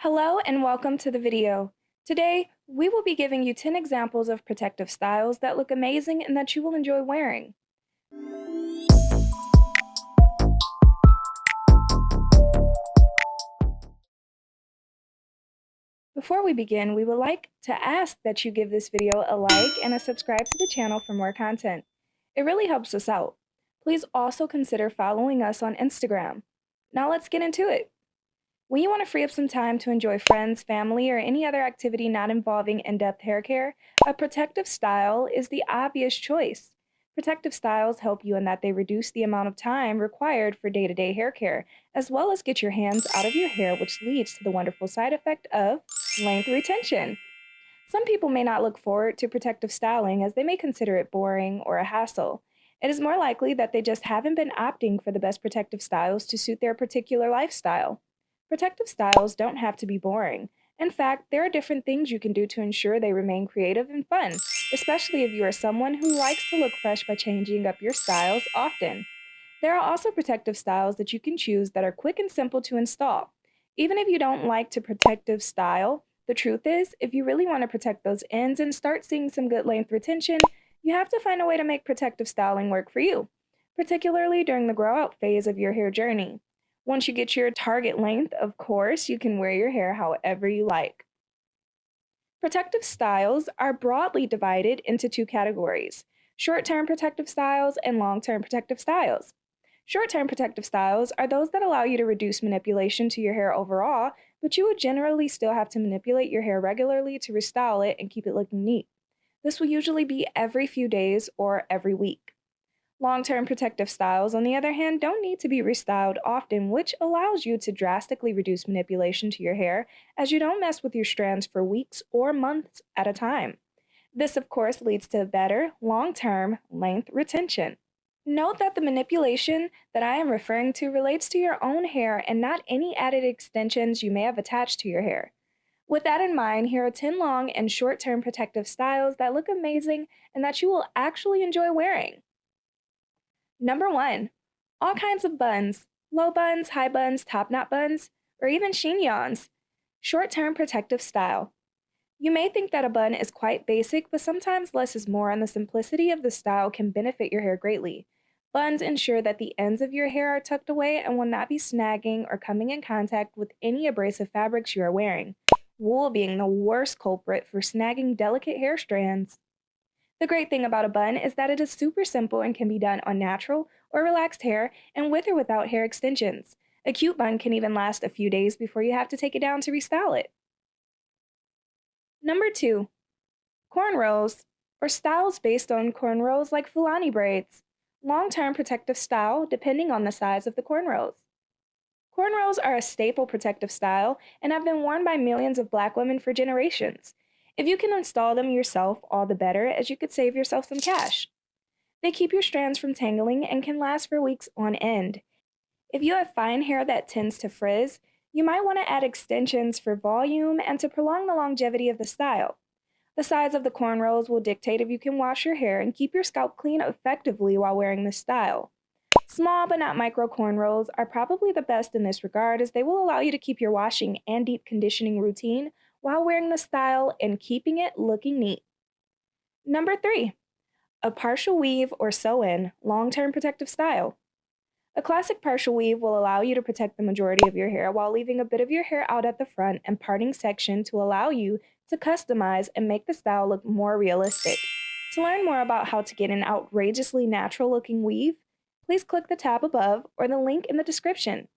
Hello and welcome to the video. Today, we will be giving you 10 examples of protective styles that look amazing and that you will enjoy wearing. Before we begin, we would like to ask that you give this video a like and a subscribe to the channel for more content. It really helps us out. Please also consider following us on Instagram. Now let's get into it. When you want to free up some time to enjoy friends, family, or any other activity not involving in-depth hair care, a protective style is the obvious choice. Protective styles help you in that they reduce the amount of time required for day-to-day hair care, as well as get your hands out of your hair, which leads to the wonderful side effect of length retention. Some people may not look forward to protective styling as they may consider it boring or a hassle. It is more likely that they just haven't been opting for the best protective styles to suit their particular lifestyle. Protective styles don't have to be boring. In fact, there are different things you can do to ensure they remain creative and fun, especially if you are someone who likes to look fresh by changing up your styles often. There are also protective styles that you can choose that are quick and simple to install. Even if you don't like to protective style, the truth is, if you really want to protect those ends and start seeing some good length retention, you have to find a way to make protective styling work for you, particularly during the grow out phase of your hair journey. Once you get your target length, of course, you can wear your hair however you like. Protective styles are broadly divided into two categories: short-term protective styles and long-term protective styles. Short-term protective styles are those that allow you to reduce manipulation to your hair overall, but you would generally still have to manipulate your hair regularly to restyle it and keep it looking neat. This will usually be every few days or every week. Long-term protective styles, on the other hand, don't need to be restyled often, which allows you to drastically reduce manipulation to your hair as you don't mess with your strands for weeks or months at a time. This, of course, leads to better long-term length retention. Note that the manipulation that I am referring to relates to your own hair and not any added extensions you may have attached to your hair. With that in mind, here are 10 long and short-term protective styles that look amazing and that you will actually enjoy wearing. Number 1. All kinds of buns: low buns, high buns, top knot buns, or even chignons. Short-term protective style. You may think that a bun is quite basic, but sometimes less is more, and the simplicity of the style can benefit your hair greatly. Buns ensure that the ends of your hair are tucked away and will not be snagging or coming in contact with any abrasive fabrics you are wearing, wool being the worst culprit for snagging delicate hair strands. The great thing about a bun is that it is super simple and can be done on natural or relaxed hair and with or without hair extensions. A cute bun can even last a few days before you have to take it down to restyle it. Number 2. Cornrows, or styles based on cornrows like Fulani braids. Long-term protective style depending on the size of the cornrows. Cornrows are a staple protective style and have been worn by millions of Black women for generations. If you can install them yourself, all the better, as you could save yourself some cash. They keep your strands from tangling and can last for weeks on end. If you have fine hair that tends to frizz, you might want to add extensions for volume and to prolong the longevity of the style. The size of the cornrows will dictate if you can wash your hair and keep your scalp clean effectively while wearing this style. Small but not micro cornrows are probably the best in this regard, as they will allow you to keep your washing and deep conditioning routine while wearing the style and keeping it looking neat. Number 3. A partial weave or sew-in long-term protective style. A classic partial weave will allow you to protect the majority of your hair while leaving a bit of your hair out at the front and parting section to allow you to customize and make the style look more realistic. To learn more about how to get an outrageously natural-looking weave, please click the tab above or the link in the description.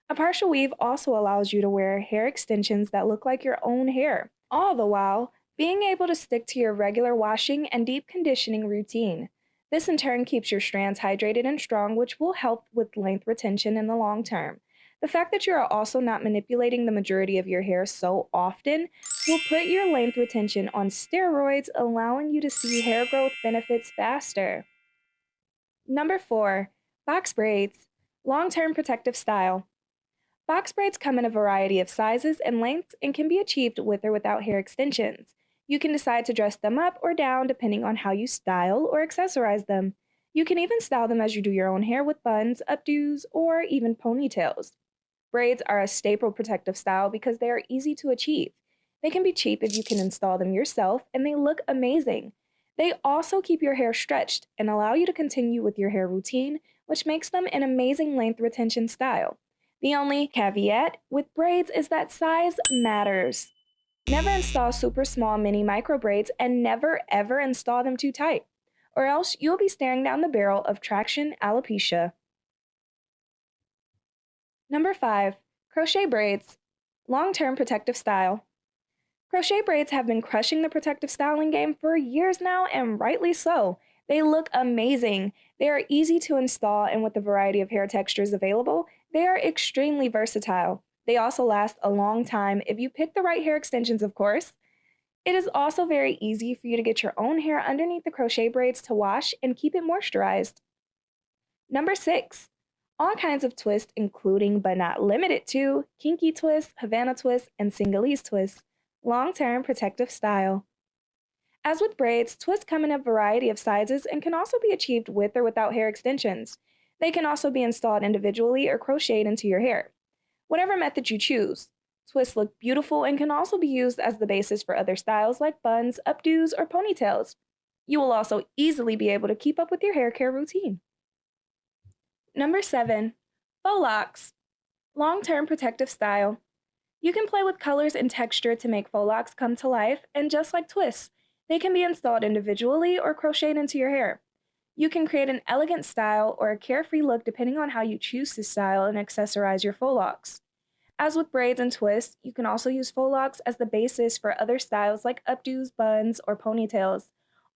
A partial weave also allows you to wear hair extensions that look like your own hair, all the while being able to stick to your regular washing and deep conditioning routine. This in turn keeps your strands hydrated and strong, which will help with length retention in the long term. The fact that you are also not manipulating the majority of your hair so often will put your length retention on steroids, allowing you to see hair growth benefits faster. Number 4. Box braids, long-term protective style. Box braids come in a variety of sizes and lengths and can be achieved with or without hair extensions. You can decide to dress them up or down depending on how you style or accessorize them. You can even style them as you do your own hair with buns, updos, or even ponytails. Braids are a staple protective style because they are easy to achieve. They can be cheap if you can install them yourself, and they look amazing. They also keep your hair stretched and allow you to continue with your hair routine, which makes them an amazing length retention style. The only caveat with braids is that size matters. Never install super small mini micro braids and never ever install them too tight, or else you'll be staring down the barrel of traction alopecia. Number 5. Crochet braids. Long-term protective style. Crochet braids have been crushing the protective styling game for years now, and rightly so. They look amazing. They are easy to install, and with the variety of hair textures available, they are extremely versatile. They also last a long time if you pick the right hair extensions, of course. It is also very easy for you to get your own hair underneath the crochet braids to wash and keep it moisturized. Number 6. All kinds of twists, including but not limited to kinky twists, Havana twists, and Senegalese twists. Long-term protective style. As with braids, twists come in a variety of sizes and can also be achieved with or without hair extensions. They can also be installed individually or crocheted into your hair. Whatever method you choose, twists look beautiful and can also be used as the basis for other styles like buns, updos, or ponytails. You will also easily be able to keep up with your hair care routine. Number 7. Faux locs. Long-term protective style. You can play with colors and texture to make faux locs come to life, and just like twists, they can be installed individually or crocheted into your hair. You can create an elegant style or a carefree look depending on how you choose to style and accessorize your faux locs. As with braids and twists, you can also use faux locs as the basis for other styles like updos, buns, or ponytails.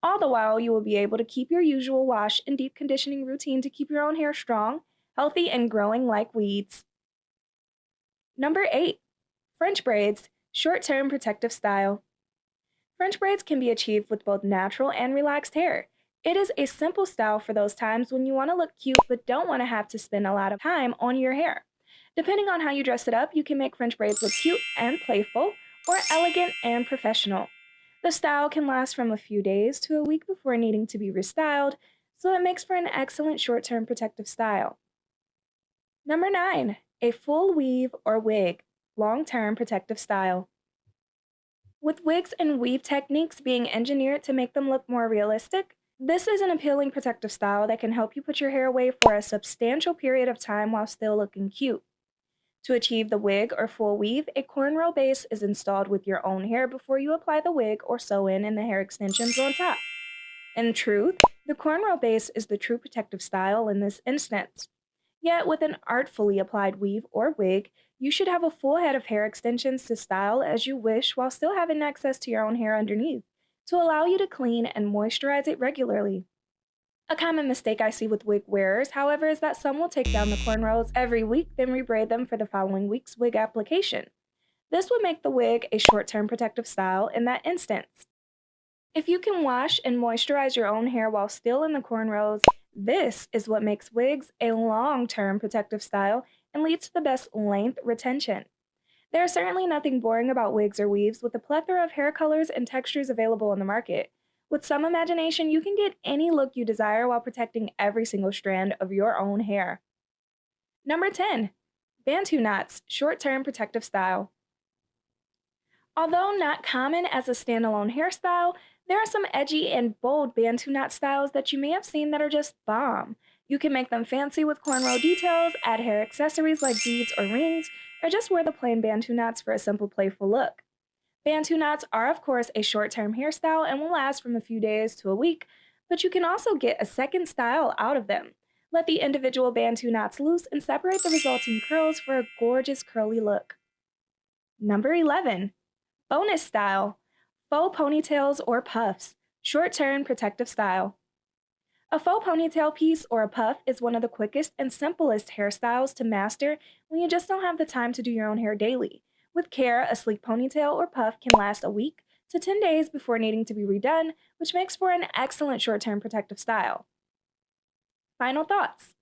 All the while, you will be able to keep your usual wash and deep conditioning routine to keep your own hair strong, healthy, and growing like weeds. Number 8. French braids, short-term protective style. French braids can be achieved with both natural and relaxed hair. It is a simple style for those times when you want to look cute but don't want to have to spend a lot of time on your hair. Depending on how you dress it up, you can make French braids look cute and playful, or elegant and professional. The style can last from a few days to a week before needing to be restyled, so it makes for an excellent short-term protective style. Number 9. A full weave or wig, long-term protective style. With wigs and weave techniques being engineered to make them look more realistic, this is an appealing protective style that can help you put your hair away for a substantial period of time while still looking cute. To achieve the wig or full weave, a cornrow base is installed with your own hair before you apply the wig or sew in the hair extensions on top. In truth, the cornrow base is the true protective style in this instance. Yet with an artfully applied weave or wig, you should have a full head of hair extensions to style as you wish while still having access to your own hair underneath to allow you to clean and moisturize it regularly. A common mistake I see with wig wearers, however, is that some will take down the cornrows every week, then rebraid them for the following week's wig application. This would make the wig a short-term protective style in that instance. If you can wash and moisturize your own hair while still in the cornrows, this is what makes wigs a long-term protective style and leads to the best length retention. There is certainly nothing boring about wigs or weaves with a plethora of hair colors and textures available on the market. With some imagination, you can get any look you desire while protecting every single strand of your own hair. Number 10. Bantu knots, short-term protective style. Although not common as a standalone hairstyle, there are some edgy and bold Bantu knot styles that you may have seen that are just bomb. You can make them fancy with cornrow details, add hair accessories like beads or rings, or just wear the plain Bantu knots for a simple playful look. Bantu knots are of course a short-term hairstyle and will last from a few days to a week, but you can also get a second style out of them. Let the individual Bantu knots loose and separate the resulting curls for a gorgeous curly look. Number 11. Bonus style, faux ponytails or puffs, short-term protective style. A faux ponytail piece or a puff is one of the quickest and simplest hairstyles to master when you just don't have the time to do your own hair daily. With care, a sleek ponytail or puff can last a week to 10 days before needing to be redone, which makes for an excellent short-term protective style. Final thoughts.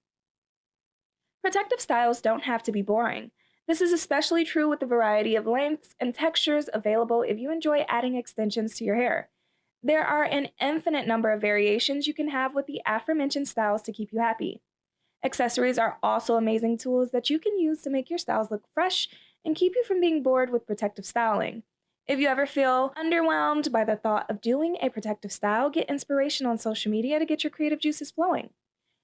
Protective styles don't have to be boring. This is especially true with the variety of lengths and textures available if you enjoy adding extensions to your hair. There are an infinite number of variations you can have with the aforementioned styles to keep you happy. Accessories are also amazing tools that you can use to make your styles look fresh and keep you from being bored with protective styling. If you ever feel underwhelmed by the thought of doing a protective style, get inspiration on social media to get your creative juices flowing.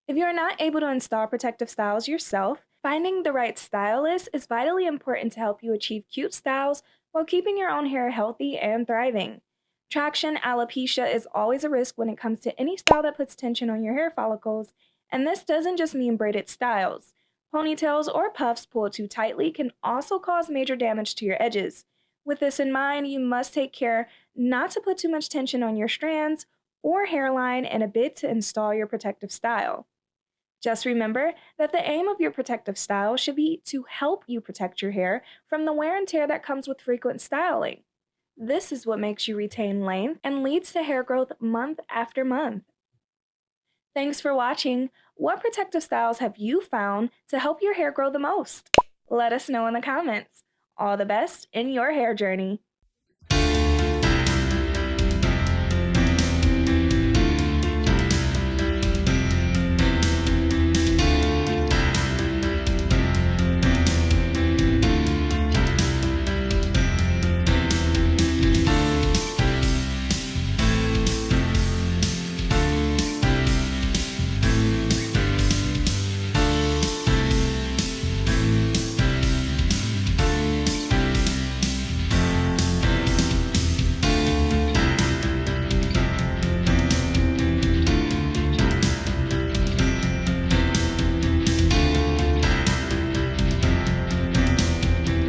If you are not able to install protective styles yourself, finding the right stylist is vitally important to help you achieve cute styles while keeping your own hair healthy and thriving. Traction alopecia is always a risk when it comes to any style that puts tension on your hair follicles, and this doesn't just mean braided styles. Ponytails or puffs pulled too tightly can also cause major damage to your edges. With this in mind, you must take care not to put too much tension on your strands or hairline in a bid to install your protective style. Just remember that the aim of your protective style should be to help you protect your hair from the wear and tear that comes with frequent styling. This is what makes you retain length and leads to hair growth month after month. Thanks for watching. What protective styles have you found to help your hair grow the most? Let us know in the comments. All the best in your hair journey.